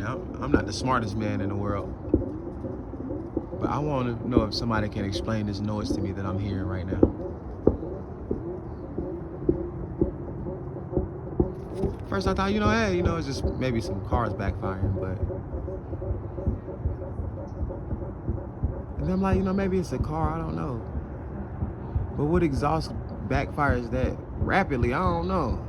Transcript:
I'm not the smartest man in the world, but I want to know if somebody can explain this noise to me that I'm hearing right now. First I thought, hey, it's just maybe some cars backfiring, but and then I'm like, maybe it's a car, I don't know. But what exhaust backfires that rapidly? I don't know.